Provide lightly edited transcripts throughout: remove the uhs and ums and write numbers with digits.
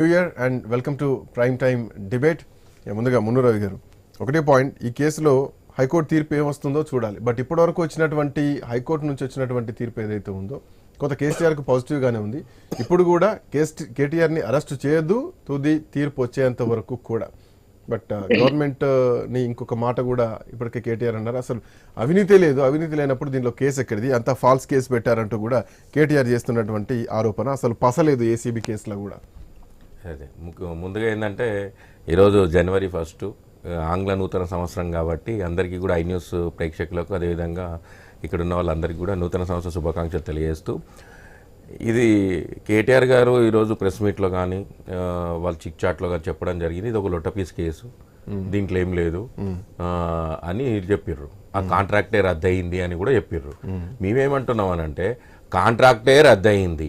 New year and welcome to prime time debate. ముందుగా మున్ను రవి గారు, ఒకటే పాయింట్, ఈ కేసులో హైకోర్టు తీర్పు ఏమొస్తుందో చూడాలి. బట్ ఇప్పటివరకు వచ్చినటువంటి హైకోర్టు నుంచి వచ్చినటువంటి తీర్పు ఏదైతే ఉందో కొంత కేసీఆర్కు పాజిటివ్గానే ఉంది. ఇప్పుడు కూడా కేటీఆర్ని అరెస్ట్ చేయొద్దు తుది తీర్పు వచ్చేంత వరకు కూడా. బట్ గవర్నమెంట్ని ఇంకొక మాట కూడా ఇప్పటికే కేటీఆర్ అన్నారు, అసలు అవినీతి లేదు, అవినీతి లేనప్పుడు దీనిలో కేసు ఎక్కడిది, అంతా ఫాల్స్ కేసు పెట్టారంటూ కూడా కేటీఆర్ చేస్తున్నటువంటి ఆరోపణ. అసలు పసలేదు ఏసీబీ కేసులో కూడా. అదే ముందుగా ఏంటంటే ఈరోజు జనవరి 1 ఆంగ్ల నూతన సంవత్సరం కాబట్టి అందరికీ కూడా ఐ న్యూస్ ప్రేక్షకులకు అదేవిధంగా ఇక్కడ ఉన్న వాళ్ళందరికీ కూడా నూతన సంవత్సర శుభాకాంక్షలు తెలియజేస్తూ, ఇది కేటీఆర్ గారు ఈరోజు ప్రెస్ మీట్లో కానీ వాళ్ళ చిక్ చాట్లో కానీ చెప్పడం జరిగింది, ఇది ఒక లొట్టపీస్ కేసు, దీంట్లో ఏం లేదు అని చెప్పిర్రు. ఆ కాంట్రాక్టే రద్దయింది అని కూడా చెప్పిర్రు. మేమేమంటున్నాం అనంటే కాంట్రాక్టే రద్దయింది,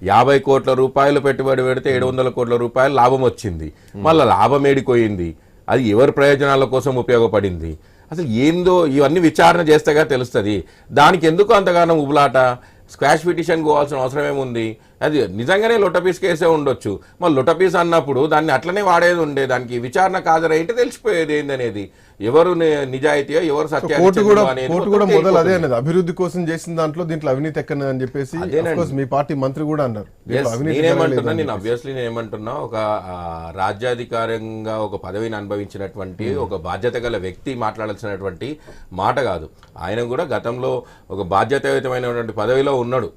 50 కోట్ల రూపాయలు పెట్టుబడి పెడితే 700 కోట్ల రూపాయలు లాభం వచ్చింది, మళ్ళీ లాభం ఏడిపోయింది, అది ఎవరి ప్రయోజనాల కోసం ఉపయోగపడింది, అసలు ఏందో ఇవన్నీ విచారణ చేస్తేగా తెలుస్తుంది. దానికి ఎందుకు అంతగానో ఉబులాట, స్క్వాష్ పిటిషన్ పోవాల్సిన అవసరం ఏముంది? అది నిజంగానే లొట్టపీస్ కేసే ఉండొచ్చు. మరి లొట్టపీస్ అన్నప్పుడు దాన్ని అట్లనే వాడేది ఉండే, దానికి విచారణ హాజరైతే తెలిసిపోయేది ఏందనేది, ఎవరు నిజాయితీయో ఎవరు సత్యం. అభివృద్ధి కోసం చేసిన దాంట్లో దీంట్లో అవినీతి ఎక్కన అని చెప్పేసి మీ పార్టీ మంత్రి కూడా అన్నారు. నేను అబ్వియస్లీ నేనేమంటున్నా, ఒక రాజ్యాధికారంగా ఒక పదవిని అనుభవించినటువంటి ఒక బాధ్యత గల వ్యక్తి మాట్లాడాల్సినటువంటి మాట కాదు. ఆయన కూడా గతంలో ఒక బాధ్యతాయుతమైనటువంటి పదవిలో ఉన్నాడు,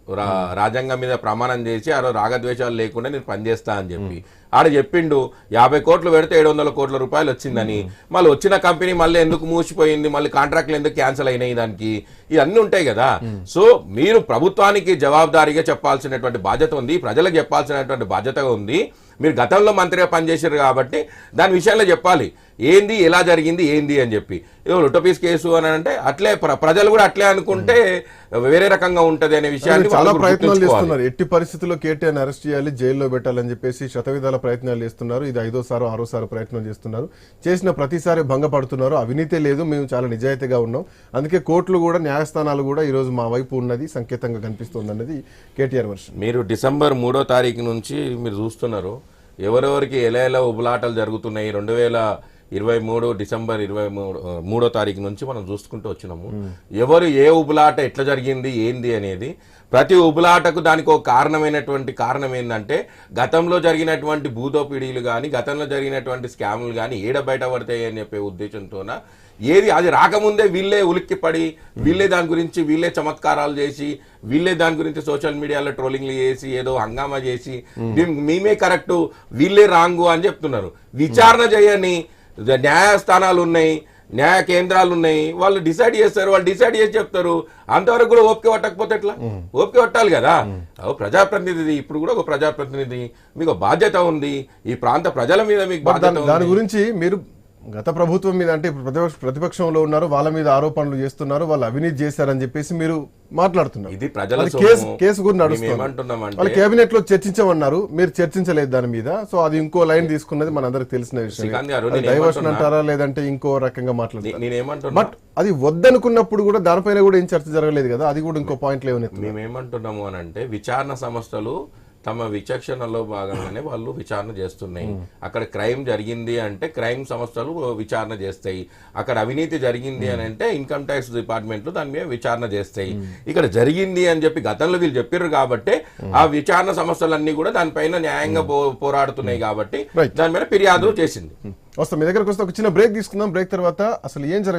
రాజ్యాంగం మీద ప్రమాణం చేసి ఆ రోజు రాగద్వేషాలు లేకుండా నేను పనిచేస్తా అని చెప్పి ఆడ చెప్పిండు. 50 కోట్లు పెడితే 700 కోట్ల రూపాయలు వచ్చిందని, మళ్ళీ వచ్చిన కంపెనీ మళ్ళీ ఎందుకు మూసిపోయింది, మళ్ళీ కాంట్రాక్ట్లు ఎందుకు క్యాన్సిల్ అయినాయి, దానికి ఇవన్నీ ఉంటాయి కదా. సో మీరు ప్రభుత్వానికి జవాబుదారీగా చెప్పాల్సినటువంటి బాధ్యత ఉంది, ప్రజలకు చెప్పాల్సినటువంటి బాధ్యత ఉంది. మీరు గతంలో మంత్రిగా పనిచేశారు కాబట్టి దాని విషయంలో చెప్పాలి, ఏంది ఎలా జరిగింది ఏంది అని చెప్పి. ఏదో లొట్టపీస్ కేసు అని అంటే అట్లే ప్రజలు కూడా అట్లే అనుకుంటే వేరే రకంగా ఉంటది అనే విషయాన్ని చాలా ప్రయత్నాలు చేస్తున్నారు. ఎట్టి పరిస్థితుల్లో కేటీఆర్ అరెస్ట్ చేయాలి, జైల్లో పెట్టాలని చెప్పేసి శతవిధాల ప్రయత్నాలు చేస్తున్నారు. ఇది 5వ 6వ ప్రయత్నం చేస్తున్నారు. చేసిన ప్రతిసారి భంగపడుతున్నారు. అవినీతి లేదు, మేము చాలా నిజాయితీగా ఉన్నాం, అందుకే కోర్టులు కూడా న్యాయస్థానాలు కూడా ఈరోజు మా వైపు ఉన్నది సంకేతంగా కనిపిస్తుంది అన్నది కేటీఆర్ వర్షన్. మీరు డిసెంబర్ 3వ తారీఖు నుంచి మీరు చూస్తున్నారు ఎవరెవరికి ఎలా ఉబులాటలు జరుగుతున్నాయి. 2023 డిసెంబర్ 23వ తారీఖు నుంచి మనం చూసుకుంటూ వచ్చినాము. ఎవరు ఏ ఉబులాట ఎట్లా జరిగింది ఏంది అనేది, ప్రతి ఉబులాటకు దానికి ఒక కారణం ఏంటంటే గతంలో జరిగినటువంటి భూదోపిడీలు కానీ గతంలో జరిగినటువంటి స్కాములు కానీ ఏడ బయట పడతాయి అని చెప్పే ఉద్దేశంతోన ఏది అది రాకముందే వీళ్ళే ఉలిక్కిపడి వీళ్ళే దాని గురించి వీళ్ళే చమత్కారాలు చేసి వీళ్ళే దాని గురించి సోషల్ మీడియాలో ట్రోలింగ్లు చేసి ఏదో హంగామా చేసి మేమే కరెక్టు వీళ్ళే రాంగు అని చెప్తున్నారు. విచారణ చేయని న్యాయస్థానాలు ఉన్నాయి, న్యాయ కేంద్రాలు ఉన్నాయి, వాళ్ళు డిసైడ్ చేస్తారు, వాళ్ళు డిసైడ్ చేసి చెప్తారు. అంతవరకు కూడా ఓపిక పట్టకపోతే ఎట్లా? ఓపిక పట్టాలి కదా. ప్రజాప్రతినిధి, ఇప్పుడు కూడా ఒక ప్రజాప్రతినిధి, మీకు బాధ్యత ఉంది, ఈ ప్రాంత ప్రజల మీద మీకు బాధ్యత. దాని గురించి మీరు గత ప్రభుత్వం మీద అంటే ప్రతిపక్షంలో ఉన్నారు, వాళ్ళ మీద ఆరోపణలు చేస్తున్నారు, వాళ్ళు అవినీతి చేశారని చెప్పేసి మీరు మాట్లాడుతున్నారు. ఇది ప్రజల కేసు గురించి నడుస్తున్నారు. వాళ్ళు కేబినెట్ లో చర్చించమన్నారు, మీరు చర్చించలేదు దాని మీద. సో అది ఇంకో లైన్ తీసుకున్నది మనందరికి తెలిసిన విషయం. డైవర్షన్ అంటారా లేదంటే ఇంకో రకంగా మాట్లాడుతున్నారు. బట్ అది వద్దనుకున్నప్పుడు కూడా దానిపైన కూడా ఏం చర్చ జరగలేదు కదా, అది కూడా ఇంకో పాయింట్ లేవని మేమేమంటున్నాము అని అంటే, విచారణ సంస్థలు తమ విచక్షణలో భాగంగానే వాళ్ళు విచారణ చేస్తున్నాయి. అక్కడ క్రైమ్ జరిగింది అంటే క్రైమ్ సంస్థలు విచారణ చేస్తాయి, అక్కడ అవినీతి జరిగింది అని అంటే ఇన్కమ్ ట్యాక్స్ డిపార్ట్మెంట్లు దాని మీద విచారణ చేస్తాయి. ఇక్కడ జరిగింది అని చెప్పి గతంలో వీళ్ళు చెప్పారు కాబట్టి ఆ విచారణ సంస్థలన్నీ కూడా దానిపైన న్యాయంగా పోరాడుతున్నాయి కాబట్టి దాని మీద ఫిర్యాదు చేసింది. వస్తాం మీ దగ్గరకు వస్తే ఒక చిన్న బ్రేక్ తీసుకుందాం. బ్రేక్ తర్వాత అసలు ఏం